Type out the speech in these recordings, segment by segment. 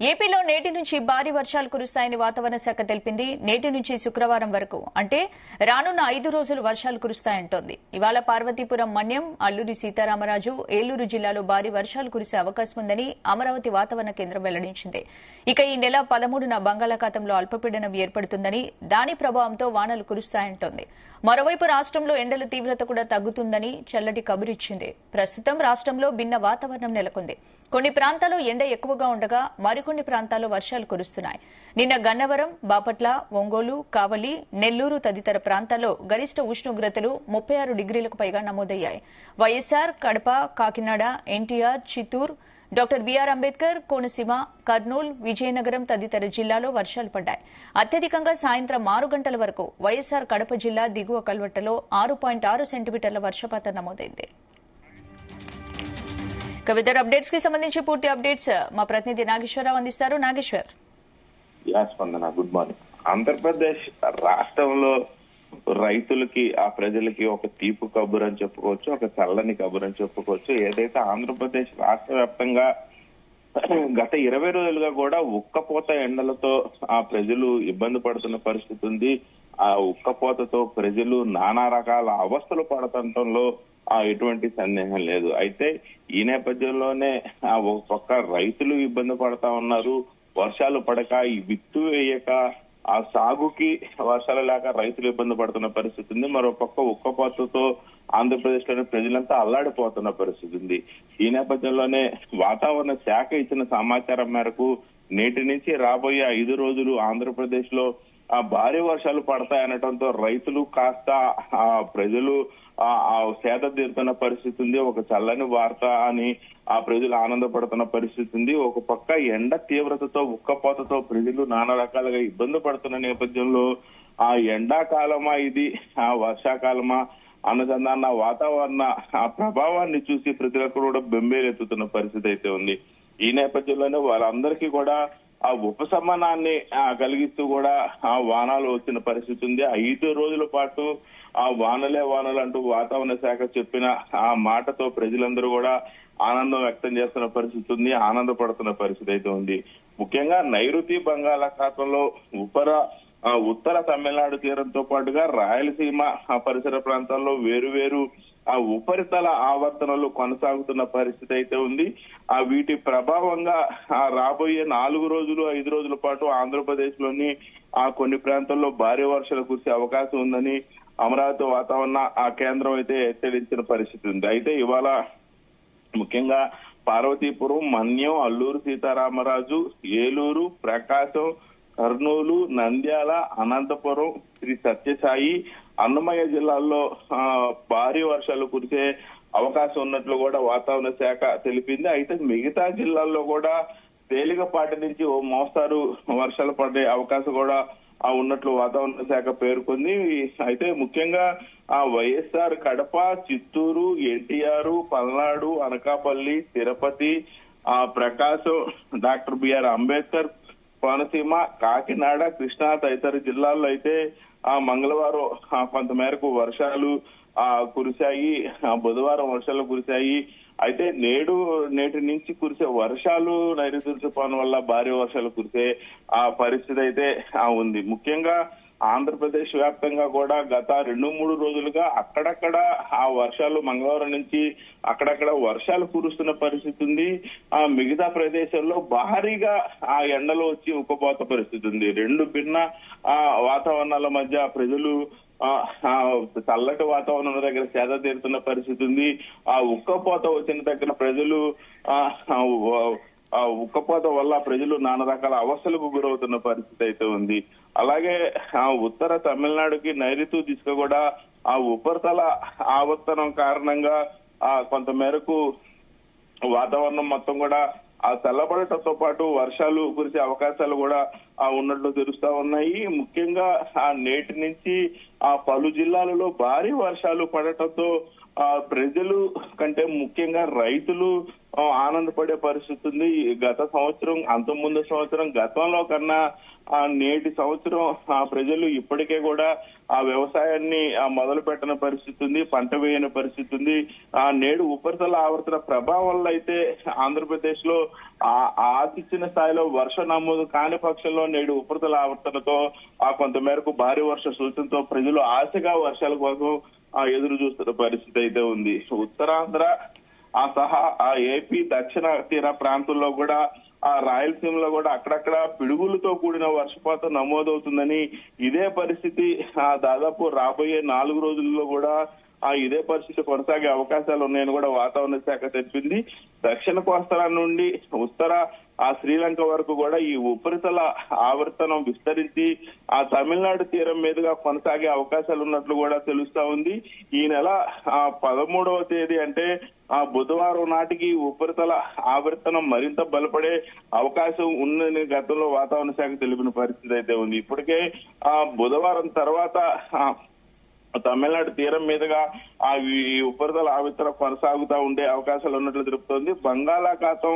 ఏపీలో నేటి నుంచి భారీ వర్షాలు కురుస్తాయని వాతావరణ శాఖ తెలిపింది. నేటి నుంచి శుక్రవారం వరకు అంటే రానున్న 5 రోజులు వర్షాలు కురుస్తాయంటోంది. ఇవాళ పార్వతీపురం, మన్యం, అల్లూరి సీతారామరాజు, ఏలూరు జిల్లాలో భారీ వర్షాలు కురిసే అవకాశం ఉందని అమరావతి వాతావరణ కేంద్రం వెల్లడించింది. ఇక ఈ నెల 13న బంగాళాఖాతంలో అల్పపీడనం ఏర్పడుతుందని, దాని ప్రభావంతో వానలు కురుస్తాయంటోంది. మరోవైపు రాష్ట్రంలో ఎండల తీవ్రత కూడా తగ్గుతుందని చల్లటి కబురిచ్చింది. ప్రస్తుతం రాష్ట్రంలో భిన్న వాతావరణం నెలకొంది. కొన్ని ప్రాంతాల్లో ఎండ ఎక్కువగా ఉండగా మరికొన్ని ప్రాంతాల్లో వర్షాలు కురుస్తున్నాయి. నిన్న గన్నవరం, బాపట్ల, ఒంగోలు, కావలి, నెల్లూరు తదితర ప్రాంతాల్లో గరిష్ట ఉష్ణోగ్రతలు 36 డిగ్రీలకు పైగా నమోదయ్యాయి. వైఎస్సార్, కడప, కాకినాడ, ఎన్టీఆర్, చిత్తూరు, డాక్టర్ బీఆర్ అంబేద్కర్, కోనసీమ, కర్నూలు, విజయనగరం తదితర జిల్లాలో వర్షాలు పడ్డాయి. అత్యధికంగా సాయంత్రం 6 గంటల వరకు వైఎస్సార్ కడప జిల్లా దిగువ కల్వట్టలో 6.6 సెంటీమీటర్ల వర్షపాతం నమోదైంది. వెదర్ అప్డేట్స్ కి సంబంధించి పూర్తి అప్డేట్స్ మా ప్రతినిధి నాగేశ్వరరావు అందిస్తారు. నాగేశ్వర్. స్పందన, గుడ్ మార్నింగ్. ఆంధ్రప్రదేశ్ రాష్ట్రంలో రైతులకి, ఆ ప్రజలకి ఒక తీపు కబురు అని చెప్పుకోవచ్చు, ఒక చల్లని కబురు అని చెప్పుకోవచ్చు. ఏదైతే ఆంధ్రప్రదేశ్ రాష్ట్ర వ్యాప్తంగా గత 20 రోజులుగా కూడా ఉక్కపోత ఎండలతో ఆ ప్రజలు ఇబ్బంది పడుతున్న పరిస్థితి ఉంది. ఆ ఉక్కపోతతో ప్రజలు నానా రకాల అవస్థలు పడటంలో ఎటువంటి సందేహం లేదు. అయితే ఈ నేపథ్యంలోనే ఒక పక్క రైతులు ఇబ్బంది పడతా ఉన్నారు. వర్షాలు పడక, ఈ విత్తు వేయక, ఆ సాగుకి వర్షాలు లేక రైతులు ఇబ్బంది పడుతున్న పరిస్థితి ఉంది. మరో పక్క ఉక్కపోతతో ఆంధ్రప్రదేశ్ లోని ప్రజలంతా అల్లాడిపోతున్న పరిస్థితి ఉంది. ఈ నేపథ్యంలోనే వాతావరణ శాఖ ఇచ్చిన సమాచారం మేరకు నేటి నుంచి రాబోయే 5 రోజులు ఆంధ్రప్రదేశ్ లో భారీ వర్షాలు పడతాయనటంతో రైతులు కాస్త ప్రజలు సేద తీరుతున్న పరిస్థితి ఉంది. ఒక చల్లని వార్త అని ఆ ప్రజలు ఆనందపడుతున్న పరిస్థితి ఉంది. ఒక పక్క ఎండ తీవ్రతతో, ఉక్కపోతతో ప్రజలు నానా రకాలుగా ఇబ్బంది పడుతున్న నేపథ్యంలో ఆ ఎండాకాలమా ఇది, ఆ వర్షాకాలమా అన్నదన్న వాతావరణ ప్రభావాన్ని చూసి ప్రతి ఒక్కరు కూడా బెంబేలెత్తుతున్న పరిస్థితి అయితే ఉంది. ఈ నేపథ్యంలోనే వాళ్ళందరికీ కూడా ఆ ఉపశమనాన్ని కలిగిస్తూ కూడా ఆ వానాలు వచ్చిన పరిస్థితి ఉంది. 5 రోజుల పాటు ఆ వానలే వానలు అంటూ వాతావరణ శాఖ చెప్పిన ఆ మాటతో ప్రజలందరూ కూడా ఆనందం వ్యక్తం చేస్తున్న పరిస్థితి ఉంది, ఆనందపడుతున్న పరిస్థితి అయితే ఉంది. ముఖ్యంగా నైరుతి బంగాళాఖాతంలో ఉత్తర తమిళనాడు తీరంతో పాటుగా రాయలసీమ పరిసర ప్రాంతాల్లో వేరువేరు ఆ ఉపరితల ఆవర్తనలు కొనసాగుతున్న పరిస్థితి అయితే ఉంది. వీటి ప్రభావంగా రాబోయే 4 రోజులు 5 రోజుల పాటు ఆంధ్రప్రదేశ్ లోని కొన్ని ప్రాంతాల్లో భారీ వర్షాలు కురిసే అవకాశం ఉందని అమరావతి వాతావరణ కేంద్రం అయితే హెచ్చరించిన పరిస్థితి ఉంది. అయితే ఇవాళ ముఖ్యంగా పార్వతీపురం, మన్యం, అల్లూరు సీతారామరాజు, ఏలూరు, ప్రకాశం, కర్నూలు, నంద్యాల, అనంతపురం, శ్రీ సత్యసాయి, అన్నమయ్య జిల్లాల్లో భారీ వర్షాలు కురిసే అవకాశం ఉన్నట్లు కూడా వాతావరణ శాఖ తెలిపింది. అయితే మిగతా జిల్లాల్లో కూడా తేలికపాటి నుంచి ఓ మోస్తారు వర్షాలు పడే అవకాశం కూడా ఉన్నట్లు వాతావరణ శాఖ పేర్కొంది. అయితే ముఖ్యంగా వైఎస్సార్ కడప, చిత్తూరు, ఎన్టీఆర్, పల్నాడు, అనకాపల్లి, తిరుపతి, ప్రకాశం, డాక్టర్ బీఆర్ అంబేద్కర్, కోనసీమ, కాకినాడ, కృష్ణా తదితర జిల్లాల్లో అయితే మంగళవారం కొంతమేరకు వర్షాలు కురిశాయి. బుధవారం వర్షాలు కురిశాయి. అయితే నేటి నుంచి కురిసే వర్షాలు నైరుతి రుతుపవనం వల్ల భారీ వర్షాలు కురిసే పరిస్థితి అయితే ఉంది. ముఖ్యంగా ఆంధ్రప్రదేశ్ వ్యాప్తంగా కూడా గత 2-3 రోజులుగా అక్కడక్కడ ఆ వర్షాలు మంగళవారం నుంచి అక్కడక్కడ వర్షాలు కురుస్తున్న పరిస్థితి ఉంది. మిగతా ప్రదేశాల్లో భారీగా ఆ ఎండలు వచ్చి ఉక్కపోత పరిస్థితి ఉంది. 2 భిన్న వాతావరణాల మధ్య ప్రజలు చల్లటి వాతావరణం దగ్గర సేద తీరుతున్న పరిస్థితి ఉంది. ఆ ఉక్కపోత వచ్చిన దగ్గర ప్రజలు ఉక్కపోత వల్ల ప్రజలు నానా రకాల అవస్థలకు గురవుతున్న పరిస్థితి అయితే ఉంది. అలాగే ఉత్తర తమిళనాడుకి నైరుతి దిశగా కూడా ఆ ఉపరితల ఆవర్తనం కారణంగా కొంత మేరకు వాతావరణం మొత్తం కూడా చల్లబడటంతో పాటు వర్షాలు కురిసే అవకాశాలు కూడా ఉన్నట్లు తెలుస్తా ఉన్నాయి. ముఖ్యంగా నేటి నుంచి పలు జిల్లాలలో భారీ వర్షాలు పడటంతో ప్రజలు కంటే ముఖ్యంగా రైతులు ఆనందపడే పరిస్థితి ఉంది. గత సంవత్సరం, అంతకుముందు సంవత్సరం, గతంలో కన్నా నేటి సంవత్సరం ప్రజలు ఇప్పటికే కూడా ఆ వ్యవసాయాన్ని మొదలు పెట్టని పరిస్థితి ఉంది, పంట వేయని పరిస్థితి ఉంది. నేడు ఉపరితల ఆవర్తన ప్రభావం వల్ల అయితే ఆంధ్రప్రదేశ్ లో ఆశించిన స్థాయిలో వర్షం నమోదు కాని పక్షంలో నేడు ఉపరితల ఆవర్తనతో కొంత మేరకు భారీ వర్ష సూచనతో ప్రజలు ఆశగా వర్షాల కోసం ఎదురు చూస్తున్న పరిస్థితి అయితే ఉంది. ఉత్తరాంధ్ర సహా ఏపీ దక్షిణ తీర ప్రాంతంలో కూడా రాయలసీమలో కూడా అక్కడక్కడ పిడుగులతో కూడిన వర్షపాతం నమోదవుతుందని, ఇదే పరిస్థితి దాదాపు రాబోయే 4 రోజుల్లో కూడా ఇదే పరిస్థితి కొనసాగే అవకాశాలు ఉన్నాయని కూడా వాతావరణ శాఖ తెలిపింది. దక్షిణ కోస్తా నుండి ఉత్తర శ్రీలంక వరకు కూడా ఈ ఉపరితల ఆవర్తనం విస్తరించి తమిళనాడు తీరం మీదుగా కొనసాగే అవకాశాలు ఉన్నట్లు కూడా తెలుస్తా ఉంది. ఈ నెల 13వ తేదీ అంటే బుధవారం నాటికి ఉపరితల ఆవర్తనం మరింత బలపడే అవకాశం ఉందని గతంలో వాతావరణ శాఖ తెలిపిన పరిస్థితి అయితే ఉంది. ఇప్పటికే బుధవారం తర్వాత తమిళనాడు తీరం మీదుగా ఈ ఉపరితల ఆవర్తనం కొనసాగుతూ ఉండే అవకాశాలు ఉన్నట్లు తెలుపుతోంది. బంగాళాఖాతం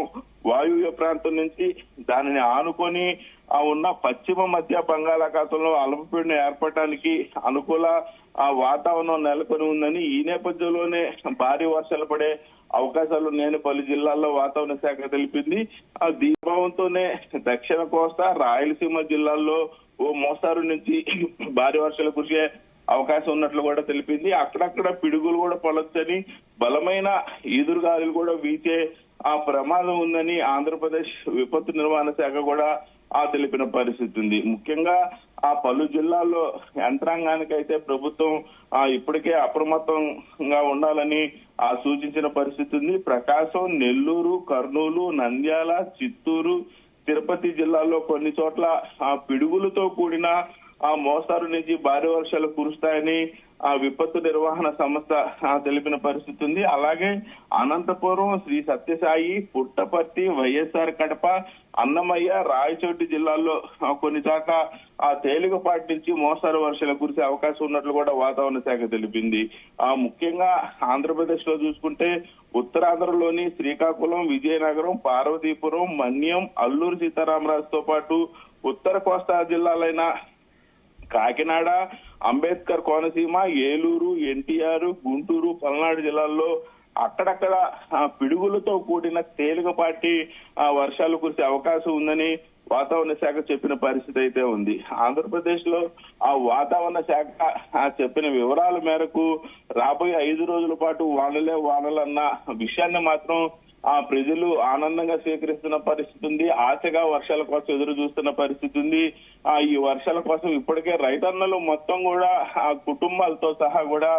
వాయువ్య ప్రాంతం నుంచి దానిని ఆనుకొని ఉన్న పశ్చిమ మధ్య బంగాళాఖాతంలో అల్పపీడనం ఏర్పడటానికి అనుకూల వాతావరణం నెలకొని ఉందని, ఈ నేపథ్యంలోనే భారీ వర్షాలు పడే అవకాశాలు ఉన్నాయని పలు జిల్లాల్లో వాతావరణ శాఖ తెలిపింది. దీపావంతోనే దక్షిణ కోస్తా రాయలసీమ జిల్లాల్లో ఓ మోస్తారు నుంచి భారీ వర్షాలు కురిసే అవకాశం ఉన్నట్లు కూడా తెలిపింది. అక్కడక్కడ పిడుగులు కూడా పడొచ్చని, బలమైన ఈదురుగాలులు కూడా వీచే ప్రమాదం ఉందని ఆంధ్రప్రదేశ్ విపత్తు నిర్వహణ శాఖ కూడా తెలిపిన పరిస్థితి ఉంది. ముఖ్యంగా పలు జిల్లాల్లో యంత్రాంగానికైతే ప్రభుత్వం ఇప్పటికే అప్రమత్తంగా ఉండాలని సూచించిన పరిస్థితి ఉంది. ప్రకాశం, నెల్లూరు, కర్నూలు, నంద్యాల, చిత్తూరు, తిరుపతి జిల్లాల్లో కొన్ని చోట్ల పిడుగులతో కూడిన మోస్తారు నుంచి భారీ వర్షాలు కురుస్తాయని విపత్తు నిర్వహణ సంస్థ తెలిపిన పరిస్థితి ఉంది. అలాగే అనంతపురం, శ్రీ సత్యసాయి, పుట్టపర్తి, వైఎస్ఆర్ కడప, అన్నమయ్య, రాయచోటి జిల్లాల్లో కొన్ని చోట్ల తేలికపాటి నుంచి మోస్తారు వర్షాలు కురిసే అవకాశం ఉన్నట్లు కూడా వాతావరణ శాఖ తెలిపింది. ముఖ్యంగా ఆంధ్రప్రదేశ్ లో చూసుకుంటే ఉత్తరాంధ్రలోని శ్రీకాకుళం, విజయనగరం, పార్వతీపురం, మన్యం, అల్లూరు సీతారామరాజుతో పాటు ఉత్తర కోస్తా జిల్లాలైన కాకినాడ, అంబేద్కర్ కోనసీమ, ఏలూరు, ఎన్టీఆర్, గుంటూరు, పల్నాడు జిల్లాల్లో అక్కడక్కడ పిడుగులతో కూడిన తేలికపాటి వర్షాలు కురిసే అవకాశం ఉందని వాతావరణ శాఖ చెప్పిన పరిస్థితి అయితే ఉంది. ఆంధ్రప్రదేశ్ లో వాతావరణ శాఖ చెప్పిన వివరాల మేరకు రాబోయే 5 రోజుల పాటు వానలన్న విషయాన్ని మాత్రం ప్రజలు ఆనందంగా స్వీకరిస్తున్న పరిస్థితి ఉంది. ఆశగా వర్షాల కోసం ఎదురు చూస్తున్న పరిస్థితి ఉంది. ఈ వర్షాల కోసం ఇప్పటికే రైతన్నలు మొత్తం కూడా కుటుంబాలతో సహా కూడా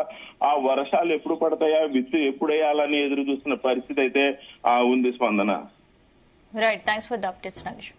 వర్షాలు ఎప్పుడు పడతాయా, విత్తు ఎప్పుడు వేయాలని ఎదురు చూస్తున్న పరిస్థితి అయితే ఉంది. స్పందన. Right, thanks for the updates Nagesh.